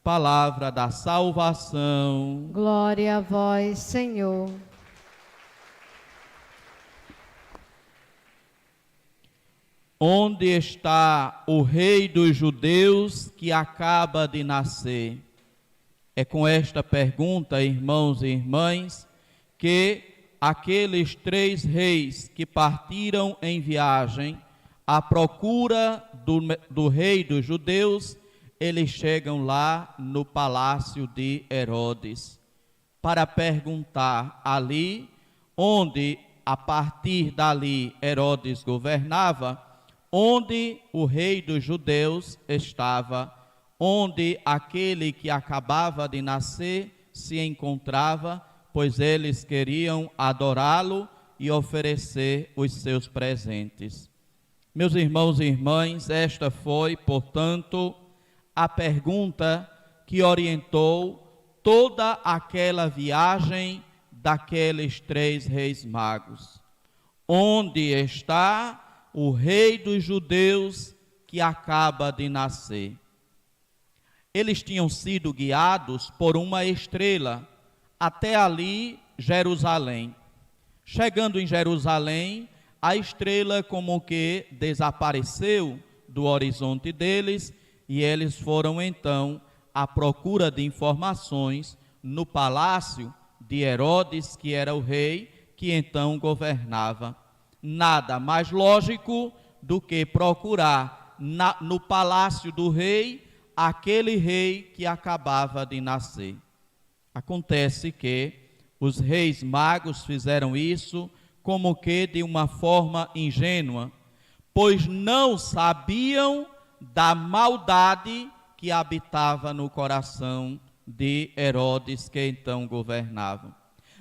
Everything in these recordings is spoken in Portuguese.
Palavra da salvação. Glória a vós, Senhor. Onde está o Rei dos Judeus que acaba de nascer? É com esta pergunta, irmãos e irmãs, que aqueles 3 reis que partiram em viagem à procura do Rei dos Judeus, eles chegam lá no palácio de Herodes para perguntar ali, onde a partir dali Herodes governava, onde o Rei dos Judeus estava, onde aquele que acabava de nascer se encontrava, pois eles queriam adorá-lo e oferecer os seus presentes. Meus irmãos e irmãs, esta foi, portanto, a pergunta que orientou toda aquela viagem daqueles 3 reis magos. Onde está o Rei dos Judeus que acaba de nascer? Eles tinham sido guiados por uma estrela até ali, Jerusalém. Chegando em Jerusalém, a estrela como que desapareceu do horizonte deles, e eles foram então à procura de informações no palácio de Herodes, que era o rei que então governava. Nada mais lógico do que procurar no palácio do rei aquele rei que acabava de nascer. Acontece que os reis magos fizeram isso como que de uma forma ingênua, pois não sabiam da maldade que habitava no coração de Herodes, que então governava.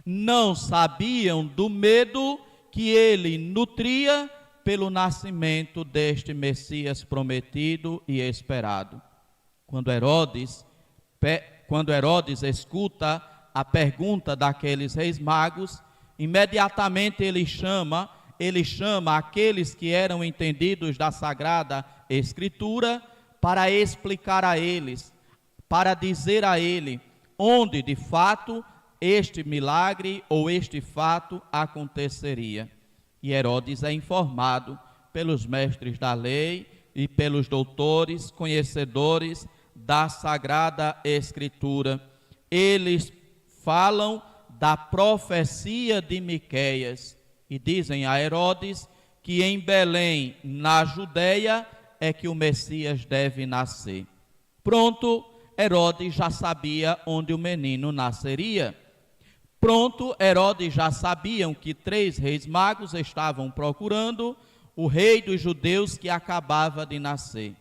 Não sabiam do medo que ele nutria pelo nascimento deste Messias prometido e esperado. Quando Herodes escuta a pergunta daqueles reis magos, imediatamente ele chama aqueles que eram entendidos da Sagrada Escritura para explicar a eles, para dizer a ele onde de fato este milagre ou este fato aconteceria. E Herodes é informado pelos mestres da lei e pelos doutores, conhecedores da Sagrada Escritura. Eles falam da profecia de Miqueias e dizem a Herodes que em Belém, na Judeia, é que o Messias deve nascer. Pronto, Herodes já sabia onde o menino nasceria. Pronto, Herodes já sabiam que 3 reis magos estavam procurando o Rei dos Judeus que acabava de nascer.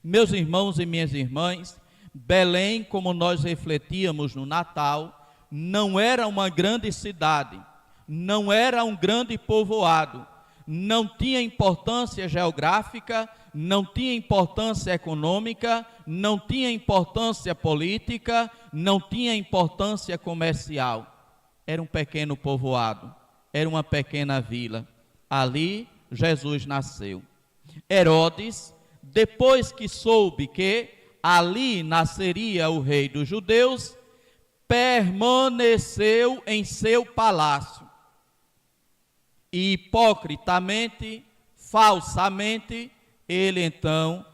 Meus irmãos e minhas irmãs, Belém, como nós refletíamos no Natal, não era uma grande cidade, não era um grande povoado, não tinha importância geográfica, não tinha importância econômica, não tinha importância política, não tinha importância comercial. Era um pequeno povoado, era uma pequena vila. Ali Jesus nasceu. Herodes, depois que soube que ali nasceria o Rei dos Judeus, permaneceu em seu palácio. E hipocritamente, falsamente, ele então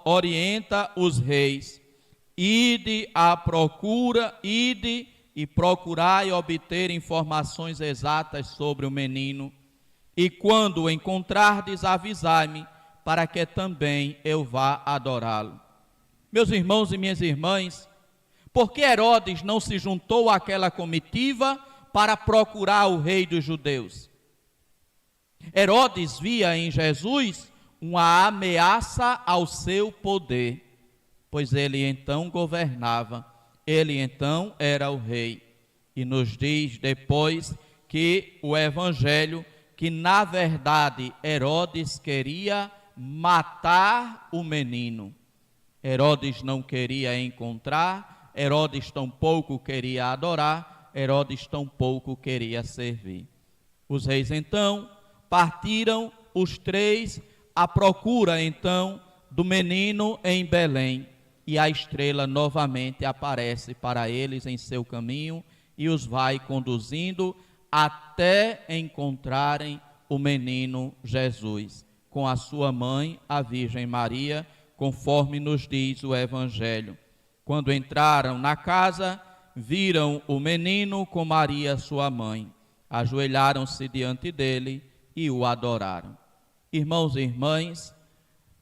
orienta os reis: ide à procura, ide e procurai obter informações exatas sobre o menino, e quando o encontrardes, avisai-me, para que também eu vá adorá-lo. Meus irmãos e minhas irmãs, por que Herodes não se juntou àquela comitiva para procurar o Rei dos Judeus? Herodes via em Jesus uma ameaça ao seu poder, pois ele então governava, ele então era o rei. E nos diz depois que o Evangelho, que na verdade Herodes queria matar o menino. Herodes não queria encontrar, Herodes tampouco queria adorar, Herodes tampouco queria servir. Os reis então partiram, os 3, à procura então do menino em Belém. e a estrela novamente aparece para eles em seu caminho e os vai conduzindo até encontrarem o menino Jesus, com a sua mãe, a Virgem Maria, conforme nos diz o Evangelho. Quando entraram na casa, viram o menino com Maria, sua mãe. Ajoelharam-se diante dele e o adoraram. Irmãos e irmãs,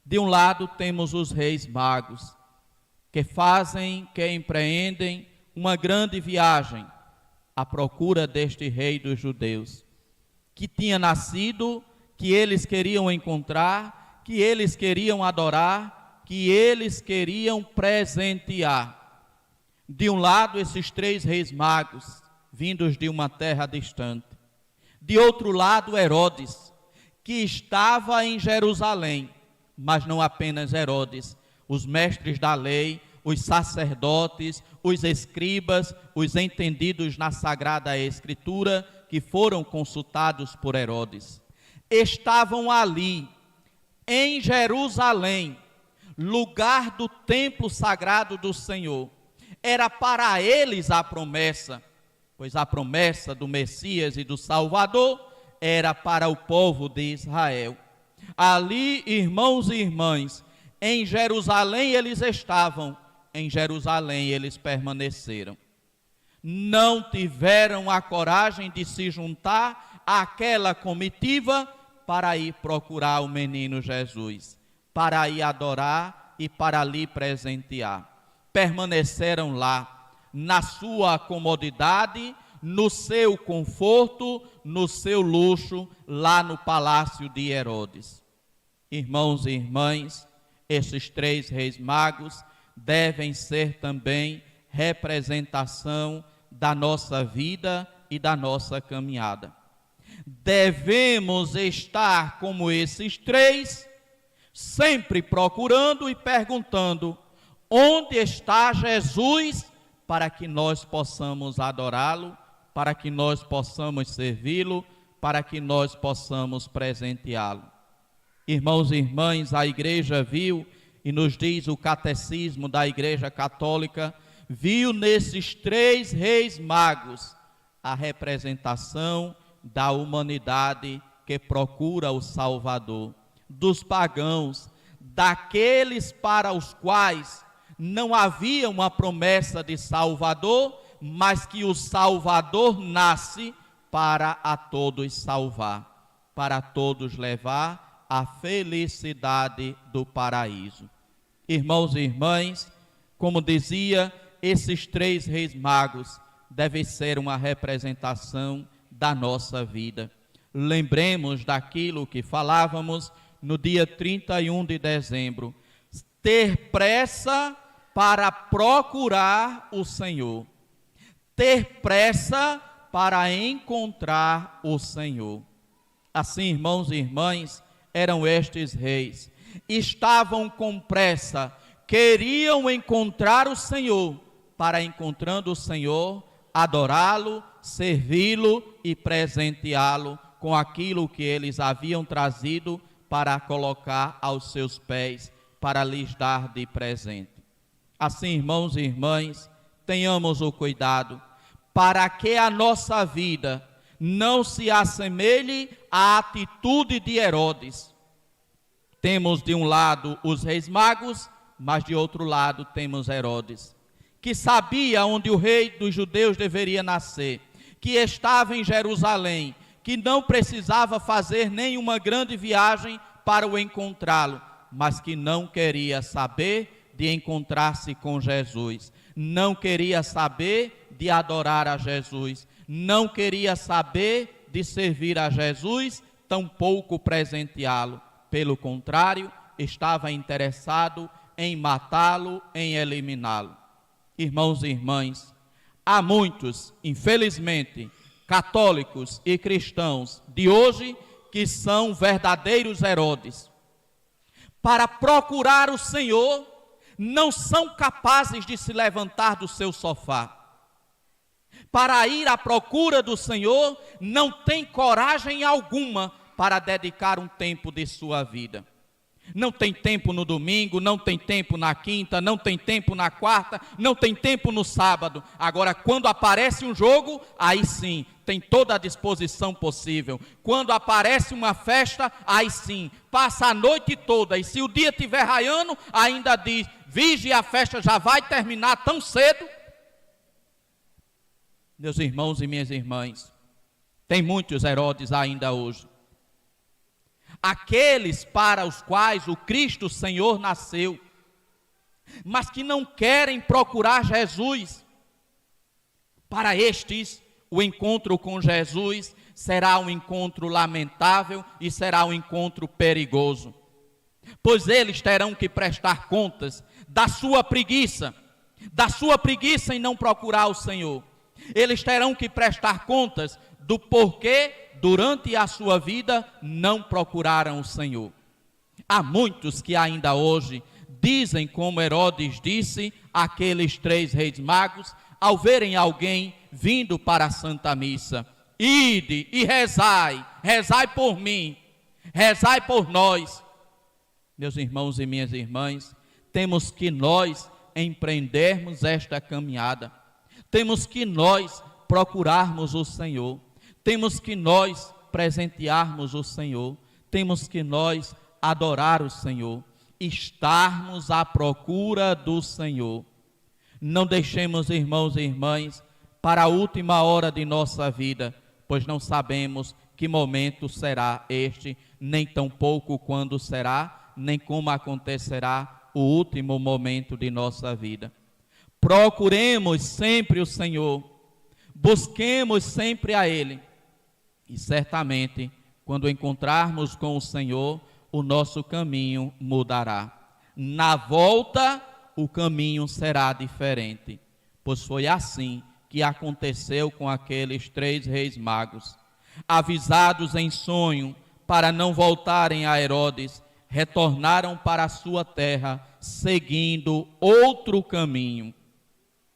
de um lado temos os reis magos, que empreendem uma grande viagem à procura deste rei dos judeus, que tinha nascido, que eles queriam encontrar, que eles queriam adorar, que eles queriam presentear. De um lado, esses 3 reis magos, vindos de uma terra distante. De outro lado, Herodes, que estava em Jerusalém, mas não apenas Herodes, os mestres da lei, os sacerdotes, os escribas, os entendidos na Sagrada Escritura, que foram consultados por Herodes, estavam ali, em Jerusalém, lugar do templo sagrado do Senhor. Era para eles a promessa, pois a promessa do Messias e do Salvador era para o povo de Israel. Ali, irmãos e irmãs, em Jerusalém eles estavam, em Jerusalém eles permaneceram. Não tiveram a coragem de se juntar àquela comitiva para ir procurar o menino Jesus, para ir adorar e para lhe presentear. Permaneceram lá, na sua comodidade, no seu conforto, no seu luxo, lá no palácio de Herodes. Irmãos e irmãs, esses 3 reis magos devem ser também representação da nossa vida e da nossa caminhada. Devemos estar como esses 3, sempre procurando e perguntando: onde está Jesus, para que nós possamos adorá-lo, para que nós possamos servi-lo, para que nós possamos presenteá-lo. Irmãos e irmãs, a igreja viu, e nos diz o catecismo da Igreja Católica, viu nesses 3 reis magos a representação da humanidade que procura o Salvador, dos pagãos, daqueles para os quais não havia uma promessa de Salvador, mas que o Salvador nasce para a todos salvar, para todos levar a felicidade do paraíso. Irmãos e irmãs, como dizia, esses 3 reis magos devem ser uma representação da nossa vida. Lembremos daquilo que falávamos no dia 31 de dezembro. Ter pressa para procurar o Senhor. Ter pressa para encontrar o Senhor. Assim, irmãos e irmãs, eram estes reis. Estavam com pressa, queriam encontrar o Senhor, para encontrando o Senhor, adorá-lo, servi-lo e presenteá-lo com aquilo que eles haviam trazido para colocar aos seus pés, para lhes dar de presente. Assim, irmãos e irmãs, tenhamos o cuidado para que a nossa vida não se assemelhe à atitude de Herodes. Temos de um lado os reis magos, mas de outro lado temos Herodes, que sabia onde o rei dos judeus deveria nascer, que estava em Jerusalém, que não precisava fazer nenhuma grande viagem para o encontrá-lo, mas que não queria saber de encontrar-se com Jesus, não queria saber de adorar a Jesus, não queria saber de servir a Jesus, tampouco presenteá-lo. Pelo contrário, estava interessado em matá-lo, em eliminá-lo. Irmãos e irmãs, há muitos, infelizmente, católicos e cristãos de hoje que são verdadeiros Herodes. Para procurar o Senhor, não são capazes de se levantar do seu sofá. Para ir à procura do Senhor, não tem coragem alguma para dedicar um tempo de sua vida. Não tem tempo no domingo, não tem tempo na quinta, não tem tempo na quarta, não tem tempo no sábado. Agora, quando aparece um jogo, aí sim, tem toda a disposição possível. Quando aparece uma festa, aí sim, passa a noite toda. E se o dia estiver raiando, ainda diz, vigie, a festa já vai terminar tão cedo. Meus irmãos e minhas irmãs, tem muitos Herodes ainda hoje. Aqueles para os quais o Cristo Senhor nasceu, mas que não querem procurar Jesus. Para estes, o encontro com Jesus será um encontro lamentável e será um encontro perigoso, pois eles terão que prestar contas da sua preguiça em não procurar o Senhor. Eles terão que prestar contas do porquê durante a sua vida não procuraram o Senhor. Há muitos que ainda hoje dizem, como Herodes disse àqueles 3 reis magos, ao verem alguém vindo para a Santa Missa: ide e rezai, rezai por mim, rezai por nós. Meus irmãos e minhas irmãs, temos que nós empreendermos esta caminhada, temos que nós procurarmos o Senhor, temos que nós presentearmos o Senhor, temos que nós adorar o Senhor, estarmos à procura do Senhor. Não deixemos, irmãos e irmãs, para a última hora de nossa vida, pois não sabemos que momento será este, nem tampouco quando será, nem como acontecerá o último momento de nossa vida. Procuremos sempre o Senhor, busquemos sempre a Ele, e certamente, quando encontrarmos com o Senhor, o nosso caminho mudará. Na volta, o caminho será diferente, pois foi assim que aconteceu com aqueles 3 reis magos. Avisados em sonho para não voltarem a Herodes, retornaram para a sua terra, seguindo outro caminho.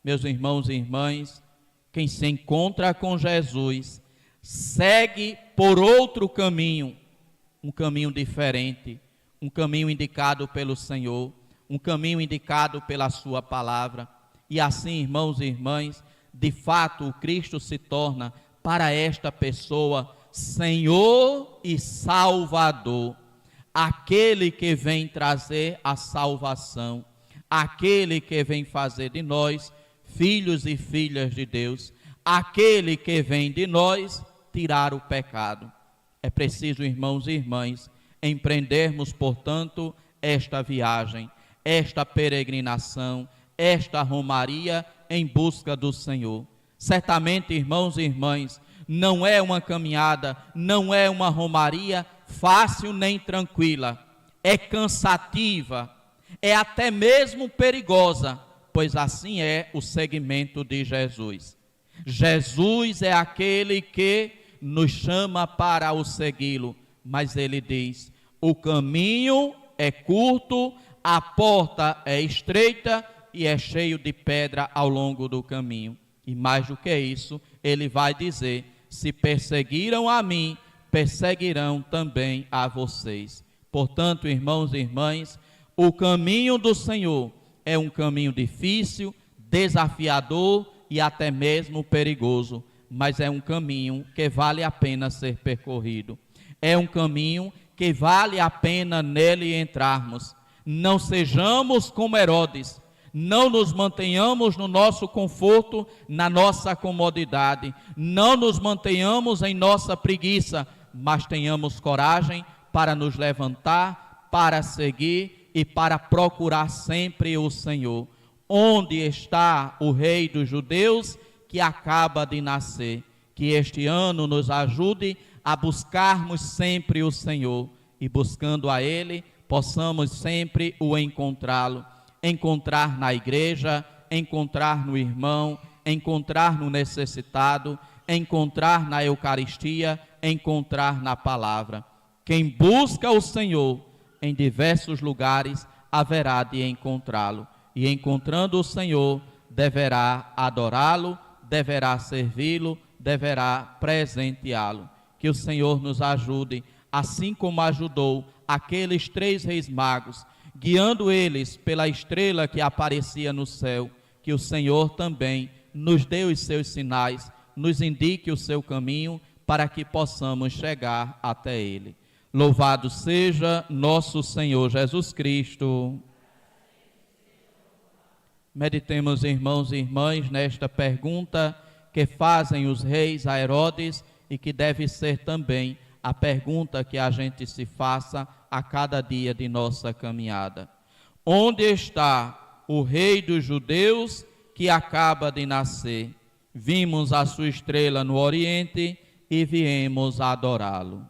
Meus irmãos e irmãs, quem se encontra com Jesus, segue por outro caminho, um caminho diferente, um caminho indicado pelo Senhor, um caminho indicado pela sua palavra. E assim, irmãos e irmãs, de fato o Cristo se torna para esta pessoa Senhor e Salvador, aquele que vem trazer a salvação, aquele que vem fazer de nós filhos e filhas de Deus, aquele que vem de nós tirar o pecado. É preciso, irmãos e irmãs, empreendermos, portanto, esta viagem, esta peregrinação, esta romaria em busca do Senhor. Certamente, irmãos e irmãs, não é uma caminhada, não é uma romaria fácil nem tranquila, é cansativa, é até mesmo perigosa, pois assim é o seguimento de Jesus. Jesus é aquele que nos chama para o segui-lo, mas ele diz: o caminho é curto, a porta é estreita e é cheio de pedra ao longo do caminho. E mais do que isso, ele vai dizer: se perseguiram a mim, perseguirão também a vocês. Portanto, irmãos e irmãs, o caminho do Senhor é um caminho difícil, desafiador e até mesmo perigoso, mas é um caminho que vale a pena ser percorrido. É um caminho que vale a pena nele entrarmos. Não sejamos como Herodes, não nos mantenhamos no nosso conforto, na nossa comodidade, não nos mantenhamos em nossa preguiça, mas tenhamos coragem para nos levantar, para seguir e para procurar sempre o Senhor. Onde está o Rei dos Judeus que acaba de nascer? Que este ano nos ajude a buscarmos sempre o Senhor e, buscando a Ele, possamos sempre o encontrá-lo. Encontrar na igreja, encontrar no irmão, encontrar no necessitado, encontrar na Eucaristia, encontrar na palavra. Quem busca o Senhor em diversos lugares haverá de encontrá-lo. E encontrando o Senhor, deverá adorá-lo, deverá servi-lo, deverá presenteá-lo. Que o Senhor nos ajude, assim como ajudou aqueles 3 reis magos, guiando eles pela estrela que aparecia no céu, que o Senhor também nos dê os seus sinais, nos indique o seu caminho, para que possamos chegar até ele. Louvado seja nosso Senhor Jesus Cristo. Meditemos, irmãos e irmãs, nesta pergunta que fazem os reis a Herodes e que deve ser também a pergunta que a gente se faça a cada dia de nossa caminhada. Onde está o rei dos judeus que acaba de nascer? Vimos a sua estrela no Oriente e viemos adorá-lo.